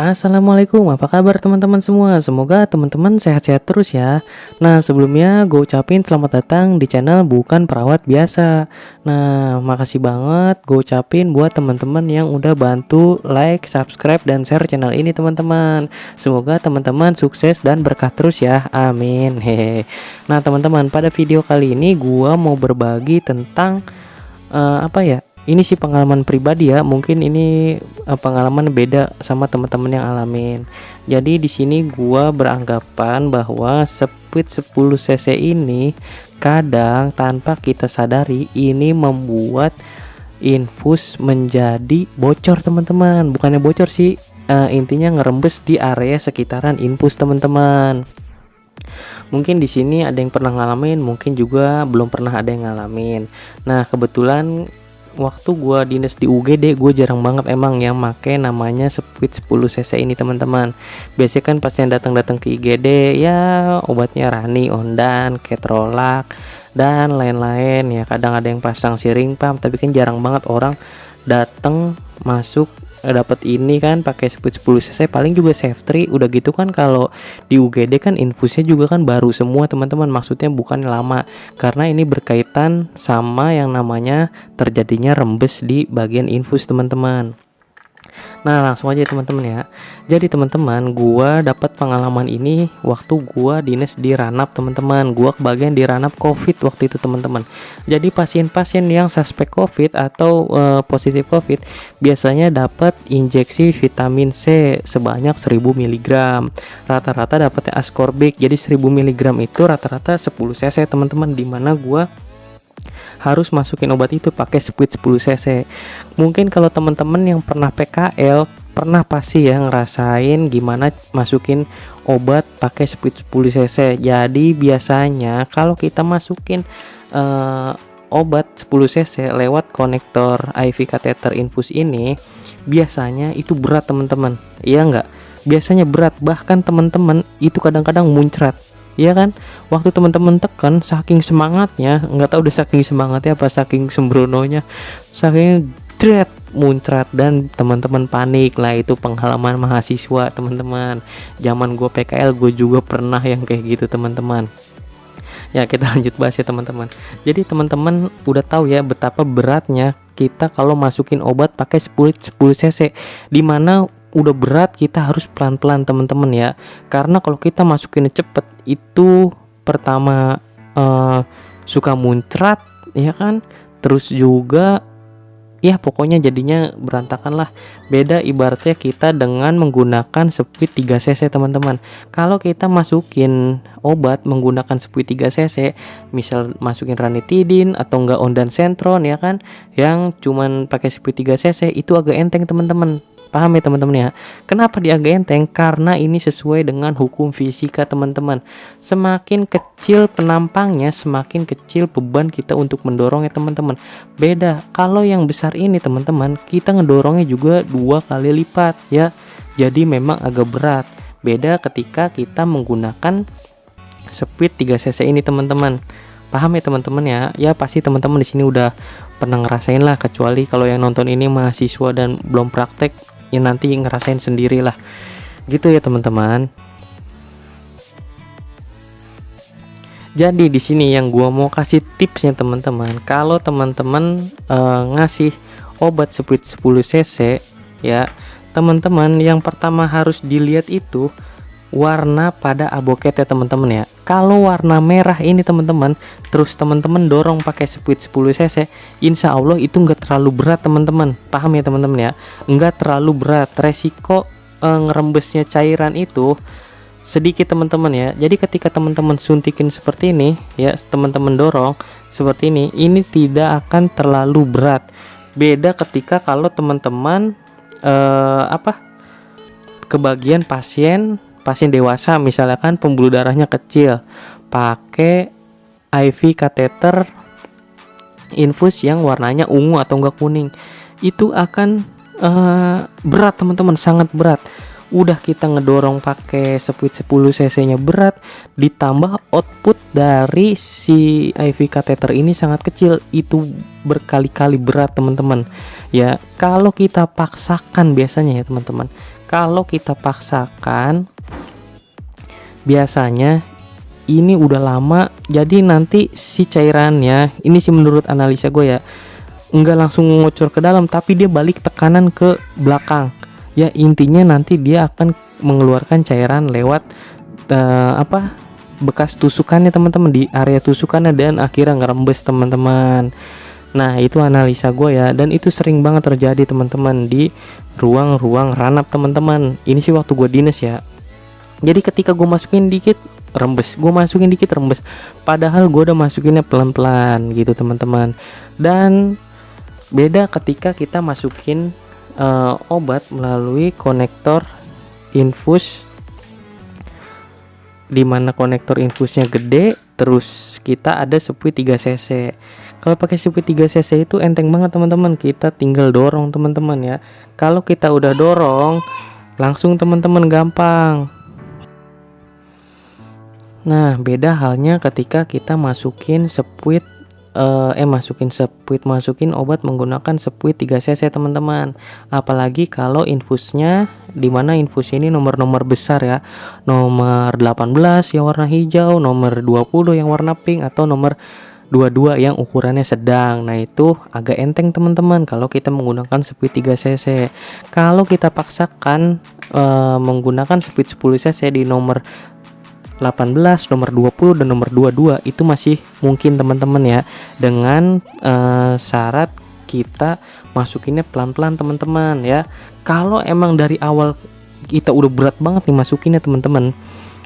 Assalamualaikum, apa kabar teman-teman semua? Semoga teman-teman sehat-sehat terus ya. Nah, sebelumnya gue ucapin selamat datang di channel Bukan Perawat Biasa. Nah, makasih banget gue ucapin buat teman-teman yang udah bantu like, subscribe, dan share channel ini teman-teman. Semoga teman-teman sukses dan berkah terus ya, amin. Hehe. Nah teman-teman, pada video kali ini gue mau berbagi tentang ini sih pengalaman pribadi ya. Mungkin ini pengalaman beda sama teman-teman yang alamin. Jadi di sini gua beranggapan bahwa speed 10 cc ini kadang tanpa kita sadari ini membuat infus menjadi bocor teman-teman. Bukannya bocor sih, intinya ngerembes di area sekitaran infus teman-teman. Mungkin di sini ada yang pernah ngalamin, mungkin juga belum pernah ada yang ngalamin. Nah, kebetulan waktu gua dinas di UGD, gue jarang banget emang yang make namanya speed 10 cc ini teman-teman. Biasanya kan pasien datang-datang ke IGD ya obatnya Rani, Ondan, Ketrolak dan lain-lain ya. Kadang ada yang pasang siring pump, tapi kan jarang banget orang datang masuk dapat ini kan pakai speed 10 cc, paling juga Safety. Udah gitu kan kalau di UGD kan infusnya juga kan baru semua teman-teman, maksudnya bukan lama, karena ini berkaitan sama yang namanya terjadinya rembes di bagian infus teman-teman. Nah, langsung aja teman-teman ya. Jadi teman-teman, gua dapat pengalaman ini waktu gua dinas di Ranap teman-teman. Gua kebagian di Ranap COVID waktu itu teman-teman. Jadi pasien-pasien yang suspek COVID atau positif COVID biasanya dapat injeksi vitamin C sebanyak 1000 mg. Rata-rata dapatnya ascorbate. Jadi 1000 mg itu rata-rata 10 cc teman-teman, di mana gua harus masukin obat itu pakai speed 10 cc. Mungkin kalau teman-teman yang pernah PKL pernah pasti ya ngerasain gimana masukin obat pakai speed 10 cc. Jadi biasanya kalau kita masukin obat 10 cc lewat konektor IV catheter infus ini biasanya itu berat teman-teman. Iya enggak? Biasanya berat, bahkan teman-teman itu kadang-kadang muncrat. Iya kan, waktu teman-teman tekan saking semangatnya, nggak tahu udah saking semangatnya apa saking sembrononya, saking dread muncrat dan teman-teman panik lah. Itu pengalaman mahasiswa teman-teman. Zaman gue PKL gue juga pernah yang kayak gitu teman-teman. Ya kita lanjut bahas ya teman-teman. Jadi teman-teman udah tahu ya betapa beratnya kita kalau masukin obat pakai 10 cc, dimana udah berat kita harus pelan-pelan teman-teman ya, karena kalau kita masukin cepet itu pertama suka muncrat ya kan, terus juga ya pokoknya jadinya berantakan lah. Beda ibaratnya kita dengan menggunakan speed 3 cc teman-teman. Kalau kita masukin obat menggunakan speed 3 cc, misal masukin ranitidin atau enggak ondansetron ya kan, yang cuman pakai speed 3 cc itu agak enteng teman-teman. Paham ya teman-teman ya? Kenapa dia agak enteng? Karena ini sesuai dengan hukum fisika teman-teman. Semakin kecil penampangnya, semakin kecil beban kita untuk mendorong ya teman-teman. Beda kalau yang besar ini teman-teman, kita ngedorongnya juga 2 kali lipat ya. Jadi memang agak berat. Beda ketika kita menggunakan speed 3 cc ini teman-teman. Paham ya teman-teman ya? Ya pasti teman-teman di sini udah pernah ngerasain lah, kecuali kalau yang nonton ini mahasiswa dan belum praktek, ya nanti ngerasain sendiri lah gitu ya teman-teman. Jadi di sini yang gua mau kasih tipsnya teman-teman, kalau teman-teman ngasih obat speed 10 cc ya teman-teman, yang pertama harus dilihat itu warna pada aboket ya teman-teman ya. Kalau warna merah ini teman-teman, terus teman-teman dorong pakai speed 10 cc, insya Allah itu enggak terlalu berat teman-teman. Paham ya teman-teman ya? Enggak terlalu berat. Resiko ngerembesnya cairan itu sedikit teman-teman ya. Jadi ketika teman-teman suntikin seperti ini ya, teman-teman dorong seperti ini tidak akan terlalu berat. Beda ketika kalau teman-teman kebagian pasien dewasa misalkan pembuluh darahnya kecil, pakai IV catheter infus yang warnanya ungu atau enggak kuning, itu akan berat teman-teman, sangat berat. Udah kita ngedorong pakai speed 10 cc nya berat, ditambah output dari si IV catheter ini sangat kecil, itu berkali-kali berat teman-teman ya. Kalau kita paksakan biasanya ya teman-teman, Kalau kita paksakan, biasanya ini udah lama, jadi nanti si cairannya, ini sih menurut analisa gue ya, nggak langsung ngocor ke dalam, tapi dia balik tekanan ke belakang. Ya intinya nanti dia akan mengeluarkan cairan lewat bekas tusukannya teman-teman, di area tusukannya, dan akhirnya ngerembes teman-teman. Nah itu analisa gue ya, dan itu sering banget terjadi teman-teman di ruang-ruang ranap teman-teman. Ini sih waktu gue dinas ya. Jadi ketika gue masukin dikit rembes, gue masukin dikit rembes, padahal gue udah masukinnya pelan-pelan gitu teman-teman. Dan beda ketika kita masukin obat melalui konektor infus, dimana konektor infusnya gede, terus kita ada sepuit 3 cc. Kalau pakai sepuit 3 cc itu enteng banget teman-teman, kita tinggal dorong teman-teman ya. Kalau kita udah dorong langsung teman-teman gampang. Nah beda halnya ketika kita masukin masukin obat menggunakan sepuit 3 cc teman-teman. Apalagi kalau infusnya, dimana infus ini nomor-nomor besar ya, nomor 18 yang warna hijau, nomor 20 yang warna pink, atau nomor 22 yang ukurannya sedang. Nah itu agak enteng teman-teman kalau kita menggunakan sepuit 3 cc. Kalau kita paksakan menggunakan sepuit 10 cc di nomor 18, nomor 20 dan nomor 22, itu masih mungkin teman-teman ya, dengan syarat kita masukinnya pelan-pelan teman-teman ya. Kalau emang dari awal kita udah berat banget nih masukinnya teman-teman,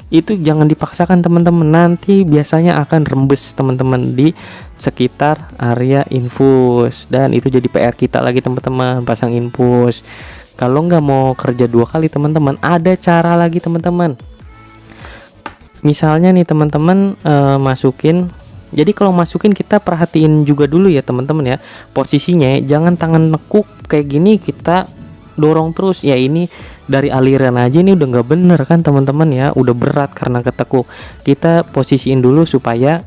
itu jangan dipaksakan teman-teman, nanti biasanya akan rembes teman-teman di sekitar area infus, dan itu jadi PR kita lagi teman-teman pasang infus. Kalau nggak mau kerja 2 kali teman-teman, ada cara lagi teman-teman. Misalnya nih teman-teman masukin, jadi kalau masukin kita perhatiin juga dulu ya teman-teman ya, posisinya jangan tangan nekuk kayak gini kita dorong terus ya. Ini dari aliran aja ini udah nggak bener kan teman-teman ya, udah berat karena ketekuk. Kita posisiin dulu supaya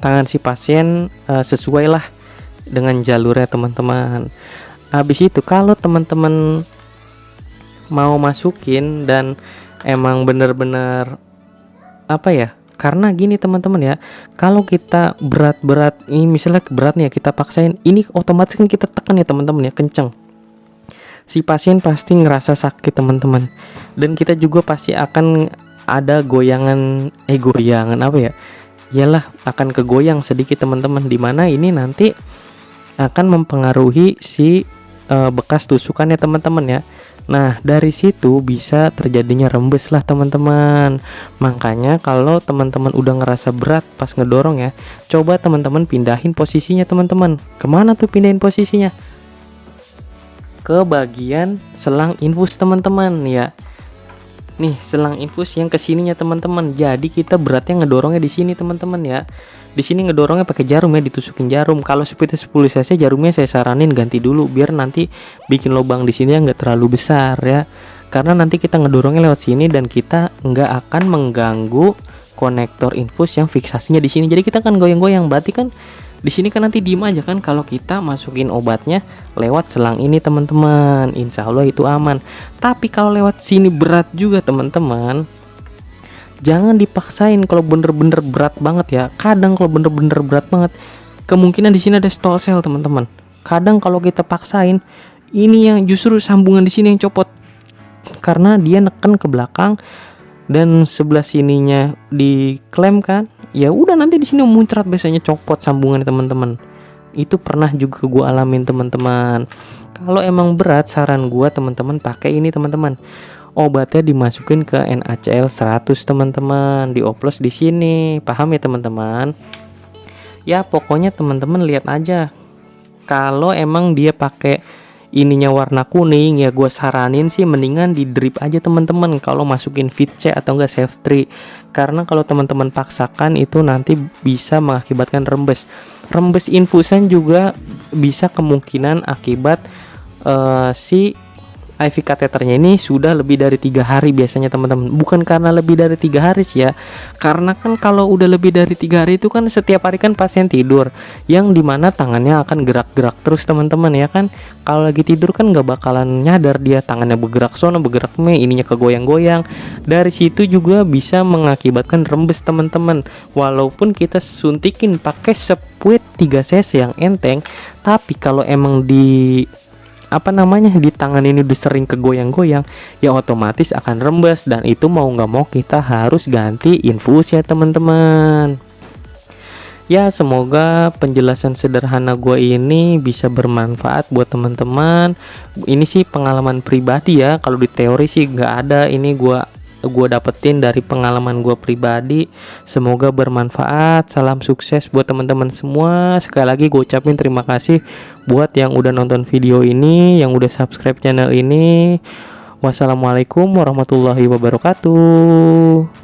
tangan si pasien sesuai lah dengan jalurnya teman-teman. Habis itu kalau teman-teman mau masukin dan emang bener-bener karena gini teman-teman ya, kalau kita berat-berat ini, misalnya berat nih ya, kita paksain ini, otomatis kan kita tekan ya teman-teman ya, kenceng, si pasien pasti ngerasa sakit teman-teman, dan kita juga pasti akan ada goyangan iyalah akan kegoyang sedikit teman-teman, dimana ini nanti akan mempengaruhi si bekas tusukannya teman-teman ya. Nah dari situ bisa terjadinya rembes lah teman-teman. Makanya kalau teman-teman udah ngerasa berat pas ngedorong ya, coba teman-teman pindahin posisinya teman-teman. Kemana tuh pindahin posisinya? Ke bagian selang infus teman-teman ya. Nih selang infus yang kesininya teman-teman. Jadi kita beratnya ngedorongnya di sini teman-teman ya. Di sini ngedorongnya pakai jarum ya, ditusukin jarum. Kalau seperti 10 cc jarumnya saya saranin ganti dulu, biar nanti bikin lubang di sini nggak terlalu besar ya. Karena nanti kita ngedorongnya lewat sini dan kita nggak akan mengganggu konektor infus yang fiksasinya di sini. Jadi kita kan goyang-goyang, berarti kan di sini kan nanti diem aja kan kalau kita masukin obatnya lewat selang ini teman-teman. Insya Allah itu aman. Tapi kalau lewat sini berat juga teman-teman, jangan dipaksain kalau bener-bener berat banget ya. Kadang kalau bener-bener berat banget, kemungkinan di sini ada stall cell teman-teman. Kadang kalau kita paksain, ini yang justru sambungan di sini yang copot, karena dia neken ke belakang dan sebelah sininya diklem kan. Ya udah nanti di sini muncrat, biasanya copot sambungan teman-teman. Itu pernah juga gue alamin teman-teman. Kalau emang berat, saran gue teman-teman pakai ini teman-teman. Obatnya dimasukin ke NaCl 100 teman-teman, dioplos di sini. Paham ya teman-teman? Ya pokoknya teman-teman lihat aja. Kalau emang dia pakai ininya warna kuning, ya gue saranin sih mendingan di drip aja teman-teman. Kalau masukin fit C atau enggak safe 3, karena kalau teman-teman paksakan itu nanti bisa mengakibatkan rembes. Rembes infusan juga bisa kemungkinan akibat si IV kateternya ini sudah lebih dari 3 hari biasanya teman-teman. Bukan karena lebih dari 3 hari sih ya, karena kan kalau udah lebih dari 3 hari itu kan setiap hari kan pasien tidur, yang dimana tangannya akan gerak-gerak terus teman-teman ya kan. Kalau lagi tidur kan nggak bakalan nyadar dia, tangannya bergerak sono bergerak me, ininya kegoyang-goyang. Dari situ juga bisa mengakibatkan rembes teman-teman. Walaupun kita suntikin pakai sepuit 3 cc yang enteng, tapi kalau emang di di tangan ini udah sering kegoyang-goyang, ya otomatis akan rembes, dan itu mau nggak mau kita harus ganti infus ya teman-teman. Ya, semoga penjelasan sederhana gue ini bisa bermanfaat buat teman-teman. Ini sih pengalaman pribadi ya, kalau di teori sih nggak ada, ini gue dapetin dari pengalaman gue pribadi. Semoga bermanfaat. Salam sukses buat teman-teman semua. Sekali lagi gue ucapin terima kasih buat yang udah nonton video ini, yang udah subscribe channel ini. Wassalamualaikum warahmatullahi wabarakatuh.